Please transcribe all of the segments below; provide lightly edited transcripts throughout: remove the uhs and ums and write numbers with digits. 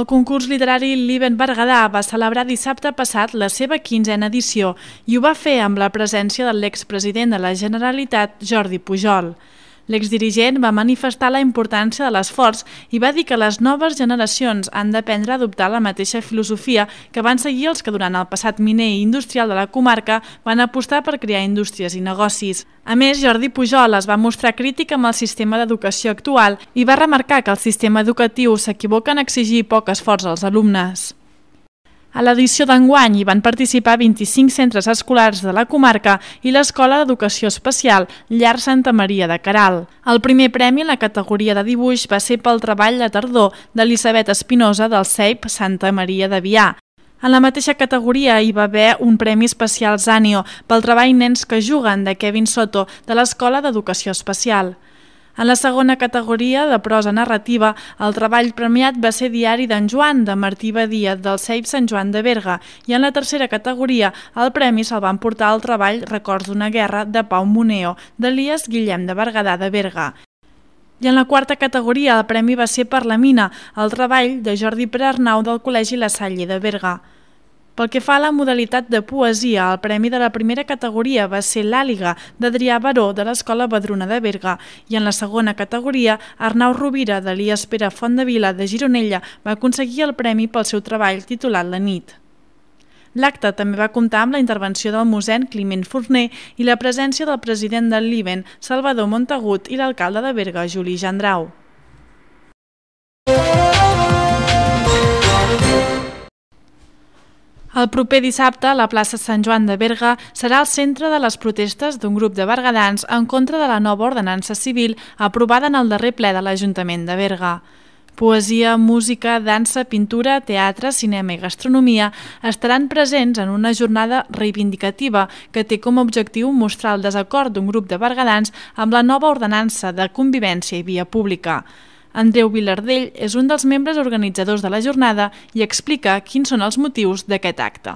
El concurs literari Liven Berguedà va celebrar dissabte passat la seva 15a edició i ho va fer amb la presència de l'expresident de la Generalitat, Jordi Pujol. L'exdirigent va manifestar la importància de l'esforç i va dir que les noves generacions han d'aprendre a adoptar la mateixa filosofia que van seguir els que durant el passat miner i industrial de la comarca van apostar per crear indústries i negocis. A més, Jordi Pujol es va mostrar crític amb el sistema d'educació actual i va remarcar que el sistema educatiu s'equivoca en exigir poc esforç als alumnes. A l'edició d'enguany hi van participar 25 centres escolars de la comarca i l'Escola d'Educació Especial Llar Santa Maria de Queralt. El primer premi en la categoria de dibuix va ser pel treball de tardor d'Elisabet Espinosa del CEIP Santa Maria de Biar. En la mateixa categoria hi va haver un premi especial Zanio pel treball Nens que juguen de Kevin Soto de l'Escola d'Educació Especial. En la segona categoria, de prosa narrativa, el treball premiat va ser Diari d'en Joan, de Martí Badia, del CEIP Sant Joan de Berga, i en la tercera categoria, el premi se'l van portar al treball Records d'una guerra, de Pau Moneo, d'Elies Guillem de Berguedà de Berga. I en la quarta categoria, el premi va ser per la mina, el treball de Jordi Perarnau del Col·legi La Salle de Berga. Pel que fa a la modalitat de poesia, el premi de la primera categoria va ser l'Àliga, d'Adrià Baró, de l'Escola Badruna de Berga, i en la segona categoria, Arnau Rovira, d'Elies Pere Fontdevila, de Gironella, va aconseguir el premi pel seu treball titulat La nit. L'acte també va comptar amb la intervenció del mossèn Climent Forner i la presència del president del Liven, Salvador Montagut, i l'alcalde de Berga, Juli Jandrau. El proper dissabte, la plaça Sant Joan de Berga serà el centre de les protestes d'un grup de berguedans en contra de la nova ordenança civil aprovada en el darrer ple de l'Ajuntament de Berga. Poesia, música, dansa, pintura, teatre, cinema i gastronomia estaran presents en una jornada reivindicativa que té com a objectiu mostrar el desacord d'un grup de berguedans amb la nova ordenança de convivència i via pública. Andreu Vilardell és un dels membres organitzadors de la jornada i explica quins són els motius d'aquest acte.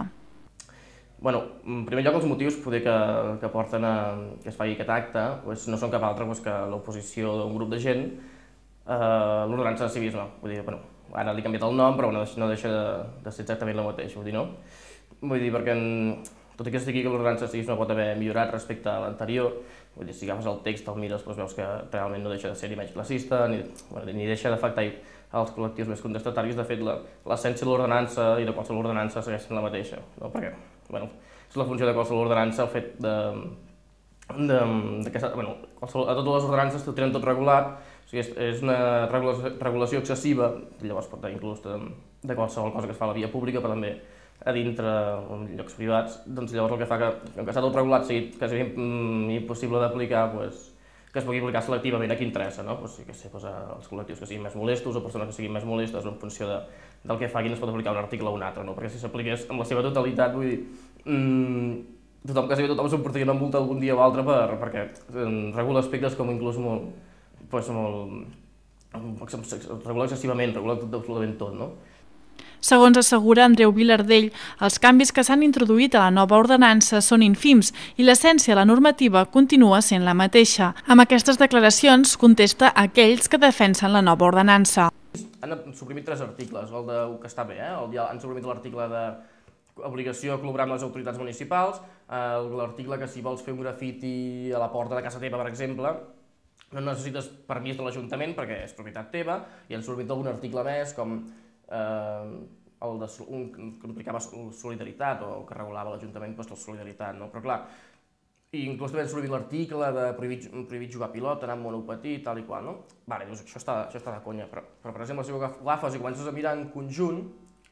En primer lloc, els motius que porten a que es faci aquest acte no són cap altre que l'oposició d'un grup de gent a l'ordenança de civisme. Ara li he canviat el nom, però no deixa de ser exactament el mateix. Perquè tot i que es digui que l'ordenança de civisme pot haver millorat respecte a l'anterior, si agafes el text, el mires, veus que realment no deixa de ser ni menys classista, ni deixa d'afectar els col·lectius més contestataris. De fet, l'essència de l'ordenança i de qualsevol ordenança segueix sent la mateixa, perquè és la funció de qualsevol ordenança el fet que a totes les ordenances ho tenen tot regulat, és una regulació excessiva, llavors pot tenir inclús de qualsevol cosa que es fa a la via pública, però també a dintre llocs privats, doncs llavors el que fa que està tot regulat sigui quasi impossible d'aplicar, que es pugui aplicar selectivament a qui interessa, als col·lectius que siguin més molestos o persones que siguin més molestes en funció del que facin es pot aplicar un article o un altre, perquè si s'apliqués amb la seva totalitat, tothom s'emportaria una multa algun dia o altre perquè regula aspectes com inclús regula excessivament, regula absolutament tot, Segons assegura Andreu Vilardell, els canvis que s'han introduït a la nova ordenança són ínfims i l'essència de la normativa continua sent la mateixa. Amb aquestes declaracions contesta aquells que defensen la nova ordenança. Han suprimit 3 articles, el que està bé, han suprimit l'article d'obligació de col·laborar amb les autoritats municipals, l'article que si vols fer un grafiti a la porta de casa teva, per exemple, no necessites permís de l'Ajuntament perquè és propietat teva, i han suprimit algun article més com el que implicava solidaritat o que regulava l'Ajuntament la solidaritat, però clar, i inclús també han suprimit l'article de prohibit jugar a pilota, anar amb monopatí, tal i qual, Dius, això està de conya, però per exemple, si ho agafes i comences a mirar en conjunt,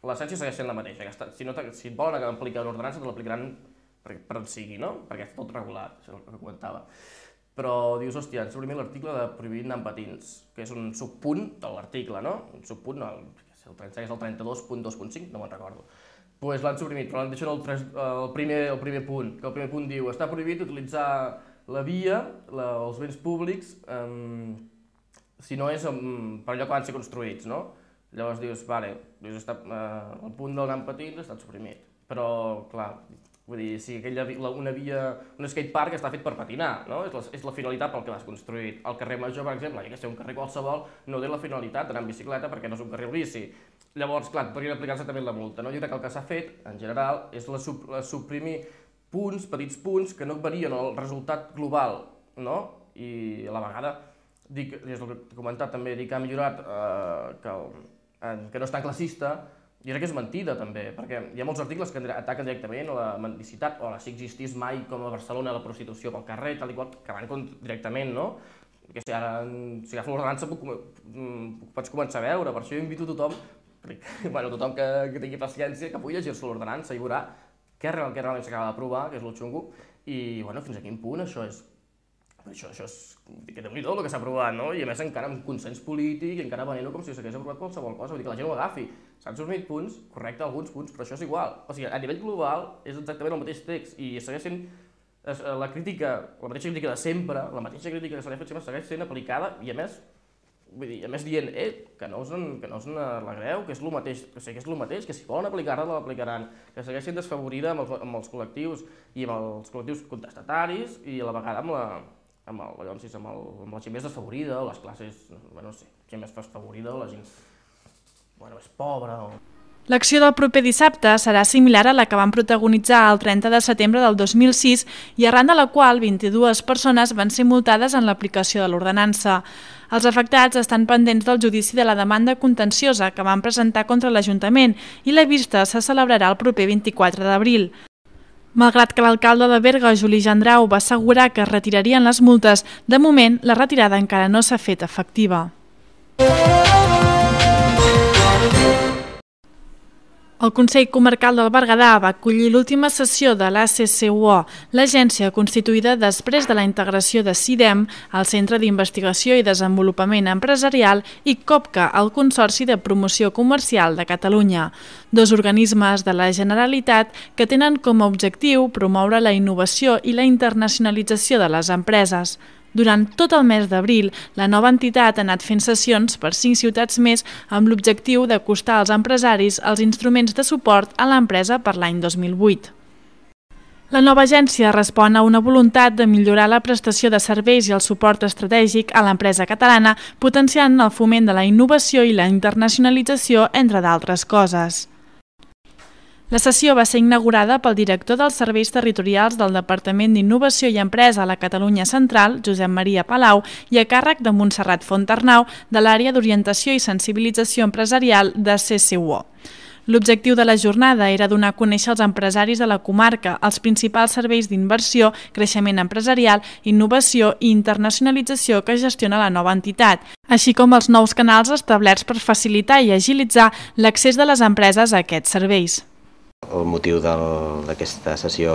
l'essència segueix sent la mateixa, si et volen aplicar una ordenança te l'aplicaran per on sigui, perquè està tot regulat, això és el que comentava. Però dius, hòstia, han suprimit l'article de prohibir anar amb patins, que és un subpunt de l'article, un subpunt, el 32.2.5, no me'n recordo. Doncs l'han suprimit, però l'han deixat el primer punt, que el primer punt diu està prohibit utilitzar la via, els béns públics, si no és per allò que van ser construïts, Llavors dius, vale, el punt del anar amb patins ha estat suprimit, però, clar, Vull dir, si un skatepark està fet per patinar, no? És la finalitat pel que l'has construït. El carrer Major, per exemple, que és un carrer qualsevol, no té la finalitat d'anar en bicicleta perquè no és un carril bici. Llavors, clar, podrien aplicar-se també la multa, no? Jo crec que el que s'ha fet, en general, és suprimir petits punts que no varien el resultat global, no? I a la vegada, des del que he comentat també, dic que ha millorat, que no és tan classista. Jo crec que és mentida, també, perquè hi ha molts articles que ataquen directament a la mendicitat, o si existís mai, com a Barcelona, la prostitució pel carrer, tal i qual, que van directament, no? Que si agafo l'ordenança pots començar a veure, per això jo invito a tothom, tothom que tingui paciència, que pugui llegir-se l'ordenança i veurà què realment s'acaba d'aprovar, que és el xungo, i fins a quin punt això és... Això és que déu-n'hi-do el que s'ha aprovat, no? I a més encara amb consens polític i encara venent-ho com si s'hagués aprovat qualsevol cosa, vull dir que la gent ho agafi. S'han suprimit punts, correcte, alguns punts, però això és igual. O sigui, a nivell global és exactament el mateix text i segueix sent la mateixa crítica de sempre, la mateixa crítica que s'ha fet sempre segueix sent aplicada i a més dient que no us n'alegreu, que és el mateix, que si volen aplicar-la, l'aplicaran, que segueix sent desfavorida amb els col·lectius i amb els col·lectius contestataris i a la vegada amb la gent més desfavorida, o les classes, gent més desfavorida, o la gent més pobra. L'acció del proper dissabte serà similar a la que van protagonitzar el 30 de setembre del 2006 i arran de la qual 22 persones van ser multades en l'aplicació de l'ordenança. Els afectats estan pendents del judici de la demanda contenciosa que van presentar contra l'Ajuntament i la vista se celebrarà el proper 24 d'abril. Malgrat que l'alcalde de Berga, Juli Gendrau, va assegurar que es retirarien les multes, de moment la retirada encara no s'ha fet efectiva. El Consell Comarcal del Berguedà va acollir l'última sessió de l'ACCUO, l'agència constituïda després de la integració de CIDEM, el Centre d'Investigació i Desenvolupament Empresarial, i COPCA, el Consorci de Promoció Comercial de Catalunya, dos organismes de la Generalitat que tenen com a objectiu promoure la innovació i la internacionalització de les empreses. Durant tot el mes d'abril, la nova entitat ha anat fent sessions per 5 ciutats més amb l'objectiu d'acostar als empresaris els instruments de suport a l'empresa per l'any 2008. La nova agència respon a una voluntat de millorar la prestació de serveis i el suport estratègic a l'empresa catalana, potenciant el foment de la innovació i la internacionalització, entre d'altres coses. La sessió va ser inaugurada pel director dels Serveis Territorials del Departament d'Innovació i Empresa a la Catalunya Central, Josep Maria Palau, i a càrrec de Montserrat Fontarnau, de l'àrea d'Orientació i Sensibilització Empresarial de CCUO. L'objectiu de la jornada era donar a conèixer als empresaris de la comarca els principals serveis d'inversió, creixement empresarial, innovació i internacionalització que gestiona la nova entitat, així com els nous canals establerts per facilitar i agilitzar l'accés de les empreses a aquests serveis. El motiu d'aquesta sessió,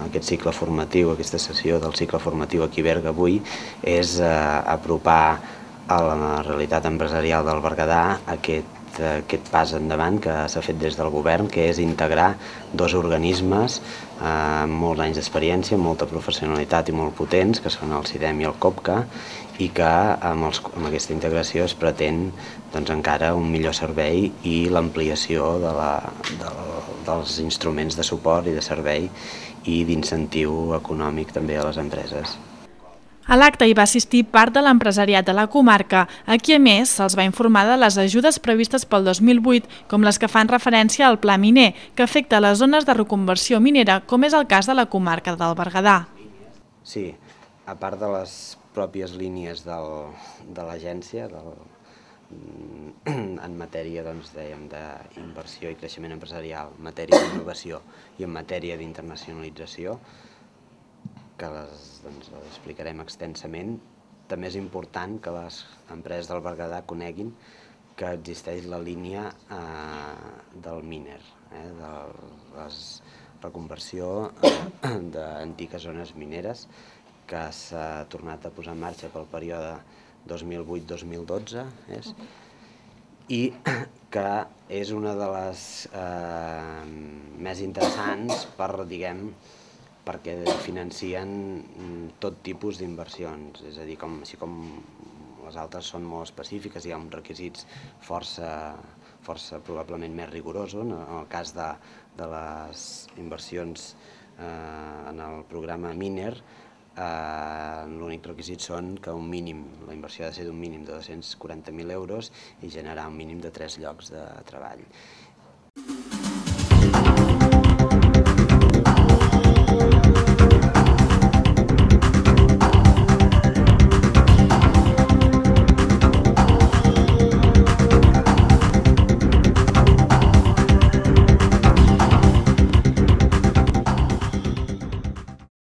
aquest cicle formatiu, aquesta sessió del cicle formatiu aquí a Berga avui és apropar a la realitat empresarial del Berguedà aquest pas endavant que s'ha fet des del govern, que és integrar dos organismes amb molts anys d'experiència, amb molta professionalitat i molt potents, que són el CIDEM i el COPCA, i que amb aquesta integració es pretén encara un millor servei i l'ampliació dels instruments de suport i de servei i d'incentiu econòmic també a les empreses. A l'acte hi va assistir part de l'empresariat de la comarca, a qui a més se'ls va informar de les ajudes previstes pel 2008, com les que fan referència al Pla Miner, que afecta les zones de reconversió minera, com és el cas de la comarca del Berguedà. Sí, a part de les pròpies línies de l'agència, en matèria d'inversió i creixement empresarial, en matèria d'innovació i en matèria d'internacionalització, que les explicarem extensament. També és important que les empreses del Berguedà coneguin que existeix la línia del Miner, de la reconversió d'antigues zones mineres, que s'ha tornat a posar en marxa pel període 2008-2012 i que és una de les més interessants perquè financen tot tipus d'inversions, és a dir, així com les altres són molt específiques, hi ha uns requisits força probablement més rigorosos. En el cas de les inversions en el programa MINER, l'únic requisit són que un mínim, la inversió ha de ser d'un mínim de 240.000 euros i generar un mínim de 3 llocs de treball.